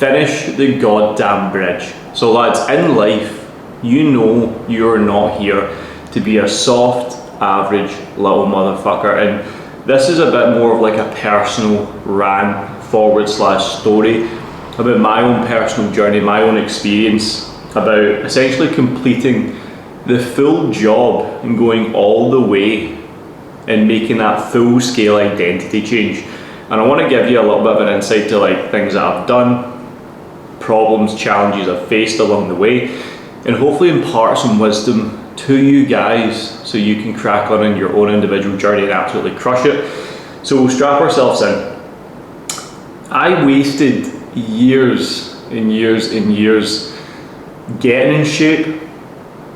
finish the goddamn bridge. So lads, in life, you know you're not here to be a soft, average little motherfucker, and this is a bit more of like a personal rant / story about my own personal journey, my own experience, about essentially completing the full job and going all the way and making that full scale identity change. And I want to give you a little bit of an insight to like things that I've done, problems, challenges I've faced along the way, and hopefully impart some wisdom to you guys so you can crack on in your own individual journey and absolutely crush it. So we'll strap ourselves in. I wasted years and years and years getting in shape,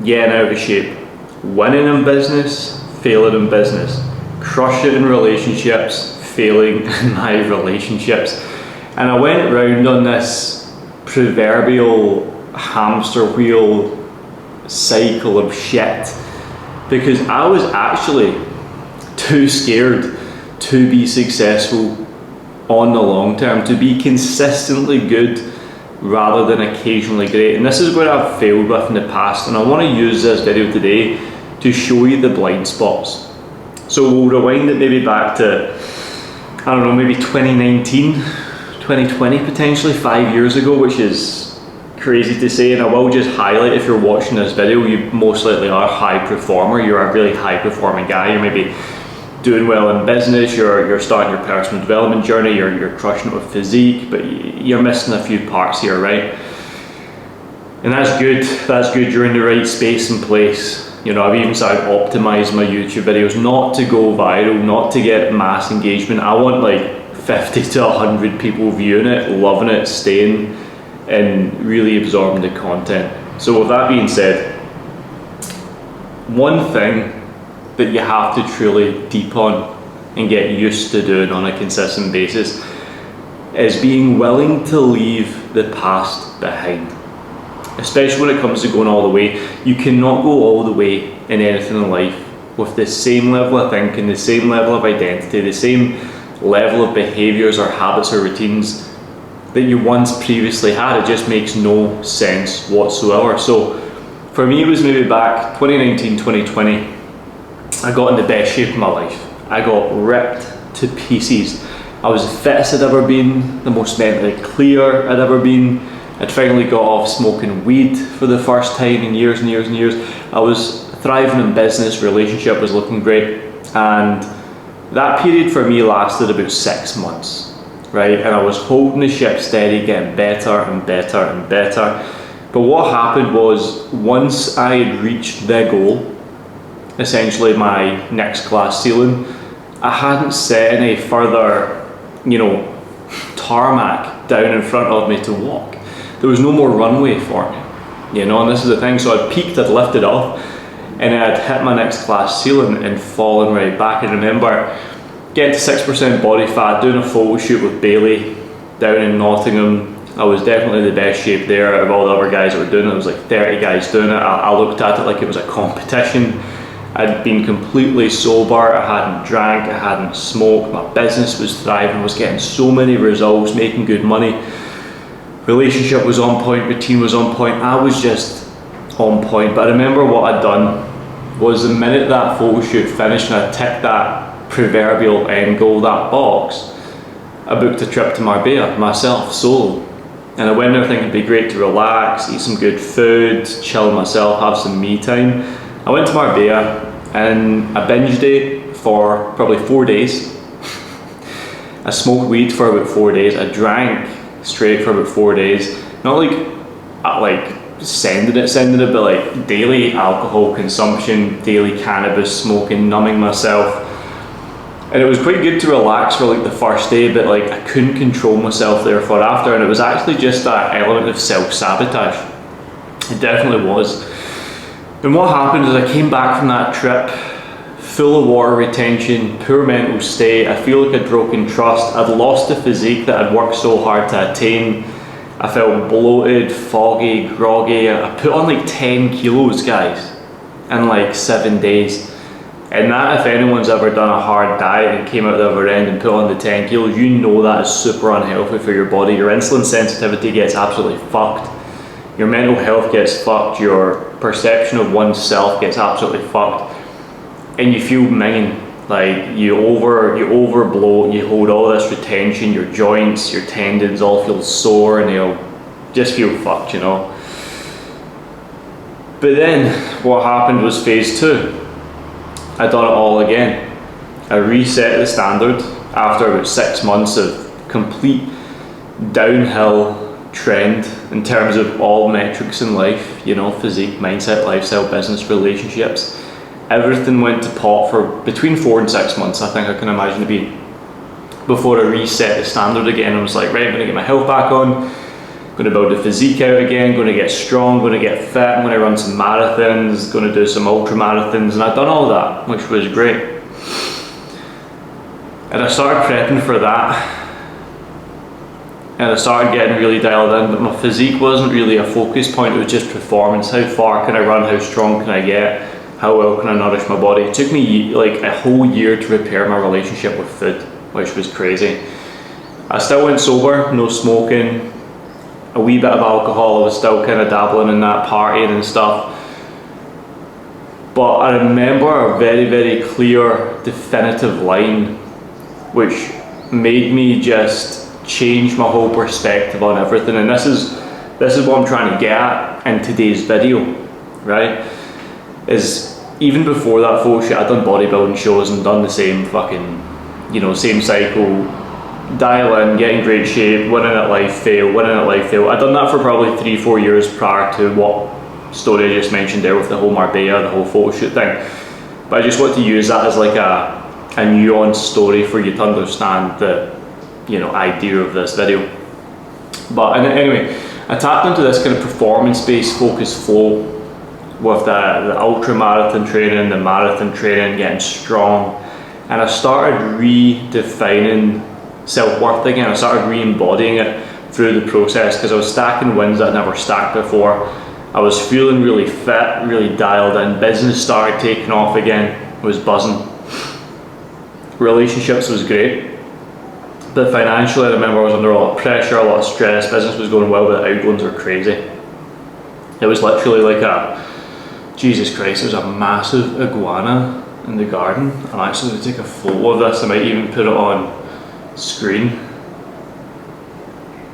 getting out of shape, winning in business, failing in business, crushing in relationships, failing in my relationships. And I went round on this proverbial hamster wheel cycle of shit because I was actually too scared to be successful on the long term, to be consistently good rather than occasionally great. And this is where I've failed with in the past, and I want to use this video today to show you the blind spots. So we'll rewind it maybe back to, I don't know, maybe 2019, 2020 potentially, 5 years ago, which is crazy to say. And I will just highlight, if you're watching this video, you most likely are a high performer, you're a really high performing guy, you're maybe doing well in business, you're starting your personal development journey, you're crushing it with physique, but you're missing a few parts here, right? And that's good, you're in the right space and place. You know, I've even started optimizing my YouTube videos not to go viral, not to get mass engagement. I want like 50 to 100 people viewing it, loving it, staying, and really absorbing the content. So with that being said, one thing that you have to truly deep on and get used to doing on a consistent basis is being willing to leave the past behind. Especially when it comes to going all the way. You cannot go all the way in anything in life with the same level of thinking, the same level of identity, the same level of behaviors or habits or routines that you once previously had. It just makes no sense whatsoever. So for me, it was maybe back 2019, 2020, I got in the best shape of my life. I got ripped to pieces. I was the fittest I'd ever been, the most mentally clear I'd ever been. I'd finally got off smoking weed for the first time in years and years and years. I was thriving in business, relationship was looking great, and that period for me lasted about 6 months, right? And I was holding the ship steady, getting better and better and better. But what happened was, once I had reached the goal, essentially my next class ceiling, I hadn't set any further, tarmac down in front of me to walk. There was no more runway for me, and this is the thing. So I'd peaked, I'd lifted off, and then I'd hit my next class ceiling and fallen right back. I remember getting to 6% body fat, doing a photo shoot with Bailey down in Nottingham. I was definitely in the best shape there out of all the other guys that were doing it. There was like 30 guys doing it. I looked at it like it was a competition. I'd been completely sober, I hadn't drank, I hadn't smoked, my business was thriving, I was getting so many results, making good money. Relationship was on point, routine was on point, I was just on point. But I remember what I'd done was, the minute that photo shoot finished and I ticked that proverbial end goal, that box, I booked a trip to Marbella myself, solo. And I went there thinking it'd be great to relax, eat some good food, chill myself, have some me time. I went to Marbella and I binged it for probably 4 days. I smoked weed for about 4 days, I drank straight for about 4 days. Not sending it, but like daily alcohol consumption, daily cannabis smoking, numbing myself. And it was quite good to relax for like the first day, but like I couldn't control myself therefore after, and it was actually just that element of self-sabotage. It definitely was. And what happened is, I came back from that trip full of water retention, poor mental state. I feel like I'd broken trust. I'd lost the physique that I'd worked so hard to attain. I felt bloated, foggy, groggy. I put on like 10 kilos, guys, in like 7 days. And that, if anyone's ever done a hard diet and came out the other end and put on the 10 kilos, you know that is super unhealthy for your body. Your insulin sensitivity gets absolutely fucked. Your mental health gets fucked. Your perception of oneself gets absolutely fucked. And you feel minging. Like you overbloat, you hold all this retention, your joints, your tendons all feel sore and they'll just feel fucked, you know. But then what happened was phase 2. I done it all again. I reset the standard after about 6 months of complete downhill trend in terms of all metrics in life, you know, physique, mindset, lifestyle, business, relationships. Everything went to pot for between 4 and 6 months, I think I can imagine to be, before I reset the standard again. I was like, right, I'm gonna get my health back on, gonna build the physique out again, gonna get strong, gonna get fit, I'm gonna run some marathons, gonna do some ultra marathons, and I'd done all that, which was great. And I started prepping for that, and I started getting really dialed in, but my physique wasn't really a focus point, it was just performance. How far can I run, how strong can I get, how well can I nourish my body? It took me like a whole year to repair my relationship with food, which was crazy. I still went sober, no smoking, a wee bit of alcohol, I was still kind of dabbling in that, partying and stuff. But I remember a very, very clear, definitive line which made me just change my whole perspective on everything. And this is what I'm trying to get at in today's video, right? Is even before that photo shoot, I'd done bodybuilding shows and done the same fucking, you know, same cycle, dial in, get in great shape, winning at life, fail, winning at life, fail. I'd done that for probably 3-4 years prior to what story I just mentioned there with the whole Marbella, the whole photo shoot thing. But I just want to use that as like a nuanced story for you to understand the, you know, idea of this video. But anyway, I tapped into this kind of performance-based focused flow with the ultra marathon training, the marathon training, getting strong, and I started redefining self-worth again. I started re-embodying it through the process because I was stacking wins that I'd never stacked before. I was feeling really fit, really dialed in. Business started taking off again, I was buzzing. Relationships was great, but financially I remember I was under a lot of pressure, a lot of stress. Business was going well, but the outgoings were crazy. It was literally like a, Jesus Christ, there's a massive iguana in the garden. I'm actually going to take a photo of this. I might even put it on screen.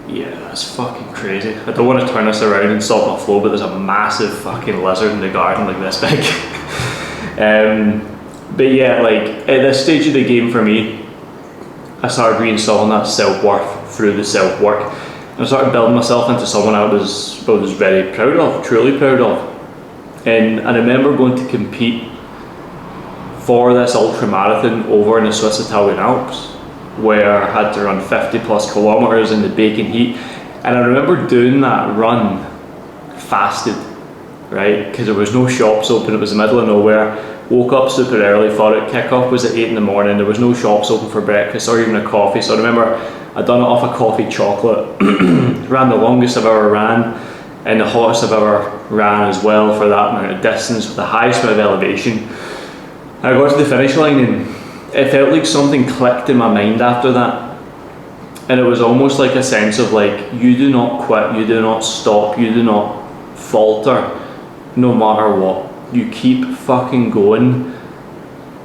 Yeah, that's fucking crazy. I don't want to turn this around and stop my flow, but there's a massive fucking lizard in the garden like this big. But yeah, like at this stage of the game for me, I started reinstalling that self-worth through the self-work. I started building myself into someone I was very proud of, truly proud of. And I remember going to compete for this ultra marathon over in the Swiss Italian Alps, where I had to run 50 plus kilometers in the baking heat. And I remember doing that run fasted, right? Because there was no shops open, it was the middle of nowhere. Woke up super early, thought it kickoff was at 8 in the morning, there was no shops open for breakfast or even a coffee. So I remember I'd done it off a coffee chocolate, ran the longest I've ever ran, and the hottest I've ever ran as well for that amount of distance, with the highest amount of elevation. And I got to the finish line and it felt like something clicked in my mind after that. And it was almost like a sense of like, you do not quit, you do not stop, you do not falter, no matter what. You keep fucking going,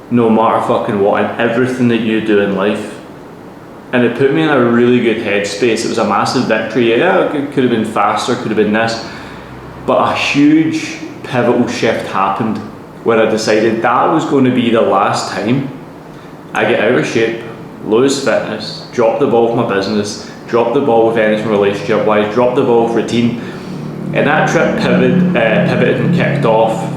no matter fucking what, and everything that you do in life. And it put me in a really good headspace. It was a massive victory. Yeah, it could have been faster, could have been this. But a huge pivotal shift happened when I decided that was going to be the last time I get out of shape, lose fitness, drop the ball with my business, drop the ball with anything relationship wise, drop the ball with routine. And that trip pivoted and kicked off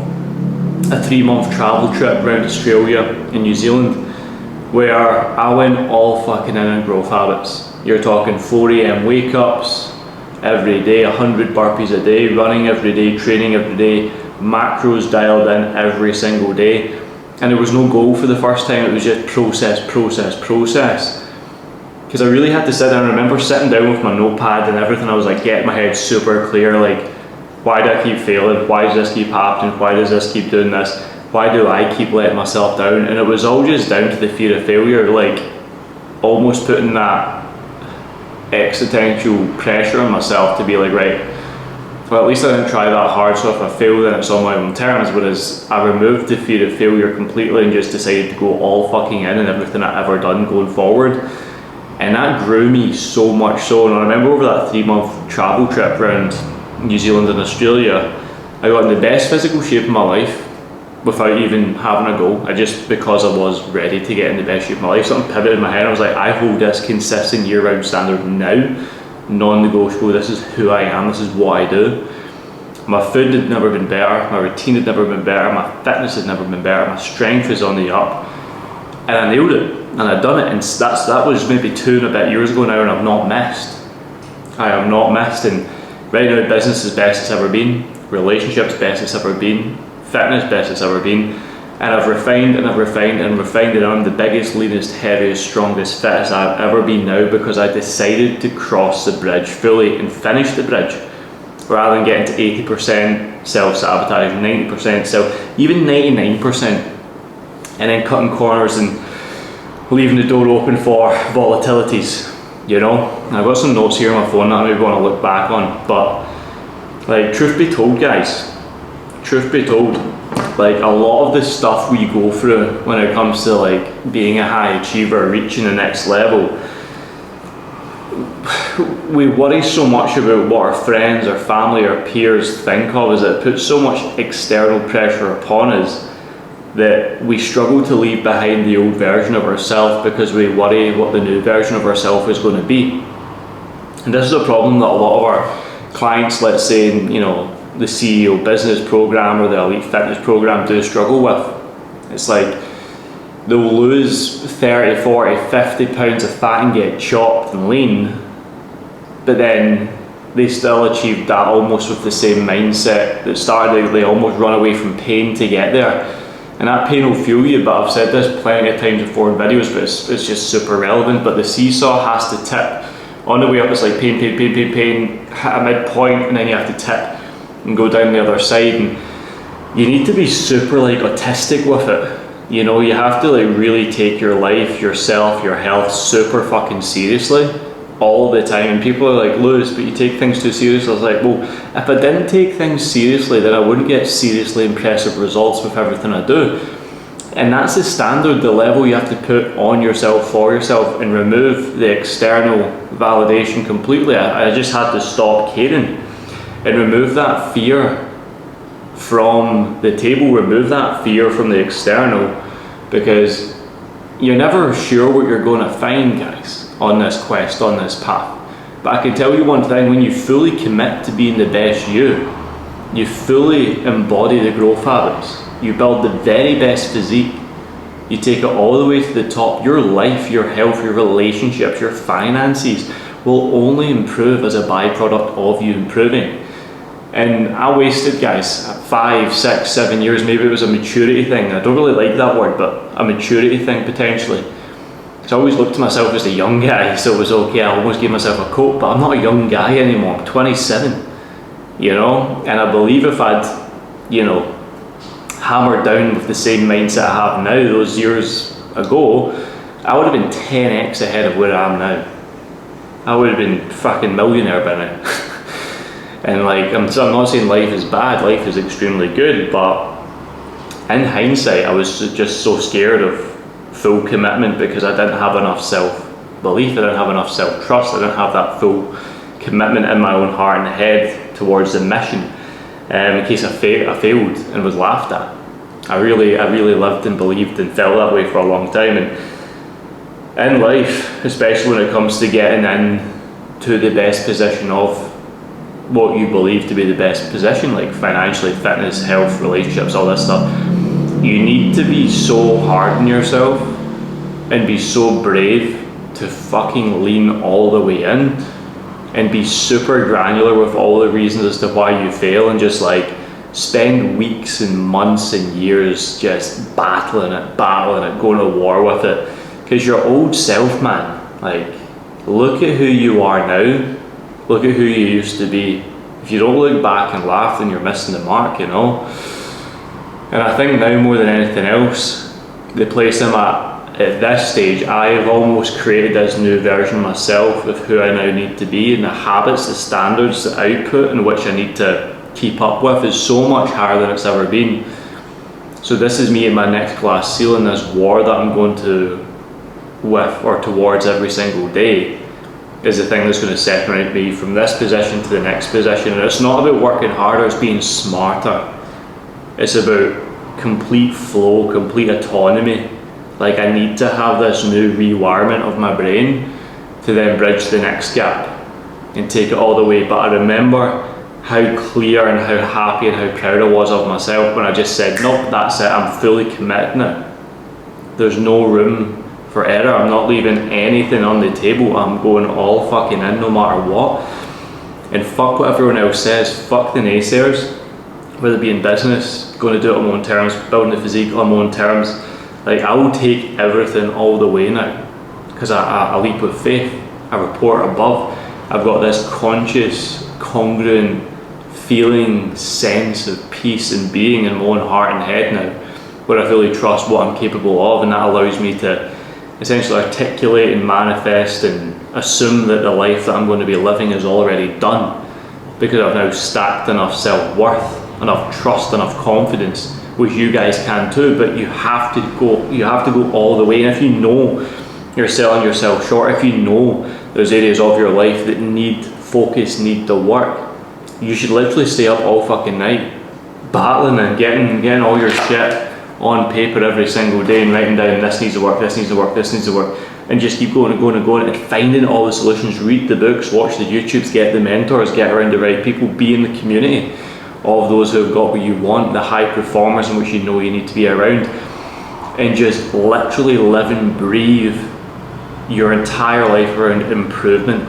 a 3-month travel trip around Australia and New Zealand, where I went all fucking in on growth habits. You're talking 4 AM wake ups every day, 100 burpees a day, running every day, training every day, macros dialed in every single day. And there was no goal for the first time, it was just process. Because I really had to sit down. I remember sitting down with my notepad and everything. I was like getting my head super clear, like, why do I keep failing? Why does this keep happening? Why does this keep doing this? Why do I keep letting myself down? And it was all just down to the fear of failure, like almost putting that existential pressure on myself to be like, right, well, at least I didn't try that hard, so if I fail then it's on my own terms. Whereas I removed the fear of failure completely and just decided to go all fucking in and everything I've ever done going forward. And that grew me so much so. And I remember over that 3-month travel trip around New Zealand and Australia, I got in the best physical shape of my life without even having a go. Because I was ready to get in the best shape of my life, something pivoted in my head. I was like, I hold this consistent year-round standard now, non-negotiable. This is who I am, this is what I do. My food had never been better, my routine had never been better, my fitness had never been better, my strength is on the up, and I nailed it, and I'd done it. And that was maybe 2 and a bit years ago now, and I've not missed. I have not missed. And right now, business is best it's ever been, relationships best it's ever been, fitness best it's ever been, and I've refined and I've refined and refined, and I'm the biggest, leanest, heaviest, strongest, fittest I've ever been now, because I decided to cross the bridge fully and finish the bridge, rather than getting to 80% self-sabotage, 90% even 99%, and then cutting corners and leaving the door open for volatilities, you know. And I've got some notes here on my phone that I maybe want to look back on, but like, truth be told, guys, truth be told, like, a lot of the stuff we go through when it comes to like being a high achiever, reaching the next level, we worry so much about what our friends, our family, our peers think of us. It puts so much external pressure upon us that we struggle to leave behind the old version of ourselves because we worry what the new version of ourselves is going to be. And this is a problem that a lot of our clients, let's say, in, you know, the CEO business program or the elite fitness program, do struggle with. It's like they'll lose 30, 40, 50 pounds of fat and get chopped and lean, but then they still achieved that almost with the same mindset that started. They almost run away from pain to get there. And that pain will fuel you, but I've said this plenty of times before in videos, but it's just super relevant. But the seesaw has to tip. On the way up it's like pain, pain, pain, pain, pain, hit a midpoint, and then you have to tip and go down the other side. And you need to be super like autistic with it. You know, you have to like really take your life, yourself, your health super fucking seriously all the time. And people are like, Lewis, but you take things too seriously. I was like, well, if I didn't take things seriously, then I wouldn't get seriously impressive results with everything I do. And that's the standard, the level you have to put on yourself, for yourself, and remove the external validation completely. I just had to stop caring and remove that fear from the table, remove that fear from the external, because you're never sure what you're going to find, guys, on this quest, on this path. But I can tell you one thing: when you fully commit to being the best you fully embody the growth habits, you build the very best physique, you take it all the way to the top, your life, your health, your relationships, your finances will only improve as a byproduct of you improving. And I wasted, guys, 5, 6, 7 years. Maybe it was a maturity thing. I don't really like that word, but a maturity thing potentially. So I always looked to myself as a young guy, so it was okay. I almost gave myself a coat, but I'm not a young guy anymore. I'm 27, you know. And I believe if I'd, you know, hammered down with the same mindset I have now those years ago, I would have been 10x ahead of where I am now. I would have been fucking millionaire by now. And like, I'm not saying life is bad, life is extremely good, but in hindsight, I was just so scared of full commitment because I didn't have enough self-belief, I didn't have enough self-trust, I didn't have that full commitment in my own heart and head towards the mission, in case I failed and was laughed at. I really lived and believed and felt that way for a long time. And in life, especially when it comes to getting into the best position of what you believe to be the best position, like financially, fitness, health, relationships, all this stuff, you need to be so hard on yourself and be so brave to fucking lean all the way in and be super granular with all the reasons as to why you fail, and just like spend weeks and months and years just battling it, going to war with it. Because your old self, man, like, look at who you are now, look at who you used to be. If you don't look back and laugh, then you're missing the mark, you know. And I think now more than anything else, the place I'm at this stage, I've almost created this new version of myself of who I now need to be, and the habits, the standards, the output in which I need to keep up with is so much higher than it's ever been. So this is me in my next glass ceiling, this war that I'm going to with or towards every single day is the thing that's going to separate me from this position to the next position. And it's not about working harder, it's being smarter. It's about complete flow, complete autonomy. Like, I need to have this new rewirement of my brain to then bridge the next gap and take it all the way. But I remember how clear and how happy and how proud I was of myself when I just said, nope, that's it, I'm fully committed now. There's no room for error. I'm not leaving anything on the table. I'm going all fucking in no matter what. And fuck what everyone else says. Fuck the naysayers. Whether it be in business, going to do it on my own terms, building the physique on my own terms. Like, I will take everything all the way now. Because I leap with faith. I report above. I've got this conscious, congruent feeling, sense of peace and being in my own heart and head now, where I fully trust what I'm capable of, and that allows me to essentially articulate and manifest and assume that the life that I'm going to be living is already done, because I've now stacked enough self-worth, enough trust, enough confidence, which you guys can too. But you have to go all the way. And if you know you're selling yourself short, if you know there's areas of your life that need focus, need to work, you should literally stay up all fucking night battling and getting all your shit on paper every single day and writing down, this needs to work, this needs to work, this needs to work, and just keep going and going and going and finding all the solutions. Read the books, watch the YouTubes, get the mentors, get around the right people, be in the community of those who have got what you want, the high performers in which you know you need to be around, and just literally live and breathe your entire life around improvement.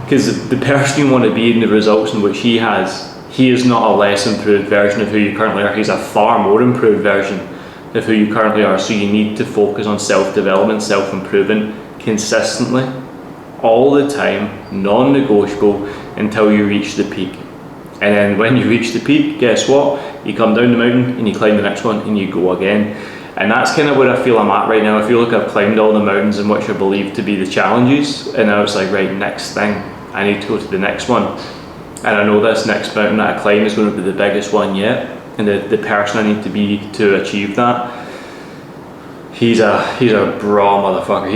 Because the person you want to be and the results in which he is not a less improved version of who you currently are. He's a far more improved version of who you currently are. So you need to focus on self-development, self-improvement consistently, all the time, non-negotiable, until you reach the peak. And then when you reach the peak, guess what? You come down the mountain and you climb the next one and you go again. And that's kind of where I feel I'm at right now. I feel like I've climbed all the mountains in which are believed to be the challenges, and now it's like, right, next thing, I need to go to the next one. And I know this next mountain that I climb is going to be the biggest one yet, and the person I need to be to achieve that, he's a bra motherfucker.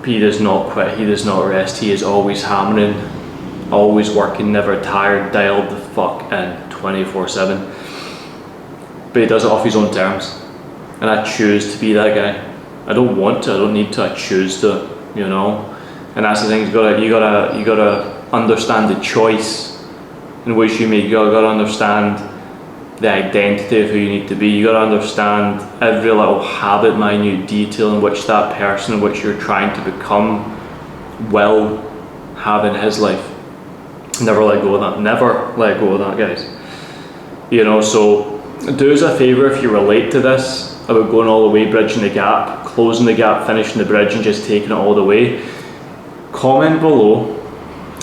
He does not quit, he does not rest, he is always hammering, always working, never tired, dialed the fuck in 24/7. But he does it off his own terms, and I choose to be that guy. I don't want to, I don't need to, I choose to, you know. And that's the thing, you gotta understand the choice in which you make. You gotta understand the identity of who you need to be. You gotta understand every little habit, minute detail in which that person in which you're trying to become will have in his life. Never let go of that. Never let go of that, guys. You know, so do us a favour if you relate to this about going all the way, bridging the gap, closing the gap, finishing the bridge, and just taking it all the way. Comment below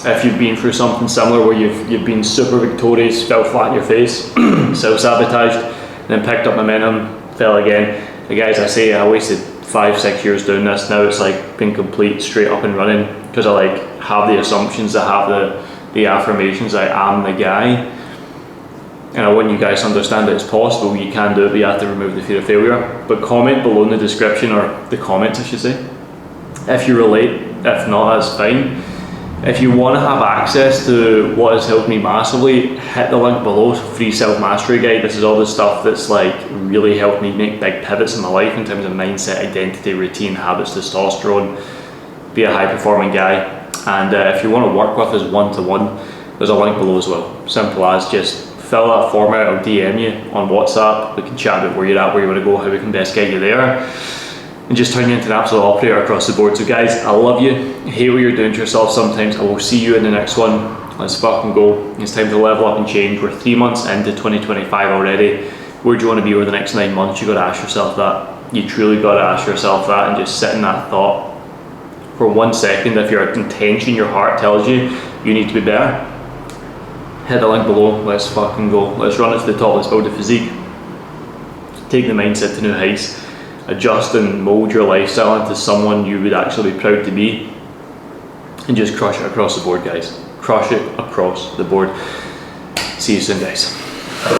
if you've been through something similar where you've been super victorious, fell flat in your face, self-sabotaged, and then picked up momentum, fell again. The guys, I say I wasted 5-6 years doing this. Now it's like been complete straight up and running, because I like have the assumptions, I have the affirmations, I am the guy. And I want you guys to understand that it's possible, you can do it, but you have to remove the fear of failure. But comment below in the description, or the comments I should say, if you relate. If not, that's fine. If you want to have access to what has helped me massively, hit the link below, free self-mastery guide. This is all the stuff that's like really helped me make big pivots in my life in terms of mindset, identity, routine, habits, testosterone, be a high-performing guy. And if you want to work with us one-to-one, there's a link below as well. Simple as, just fill that form out, I'll DM you on WhatsApp, we can chat about where you're at, where you want to go, how we can best get you there, and just turn you into an absolute operator across the board. So guys, I love you, I hate what you're doing to yourself sometimes. I will see you in the next one. Let's fucking go. It's time to level up and change. We're 3 months into 2025 already. Where do you want to be over the next 9 months? You got to ask yourself that. You truly got to ask yourself that, and just sit in that thought for 1 second. If your intention, your heart tells you you need to be better, hit the link below. Let's fucking go. Let's run it to the top. Let's build a physique. take the mindset to new heights, adjust and mold your lifestyle into someone you would actually be proud to be, and just crush it across the board, guys. Crush it across the board. See you soon, guys.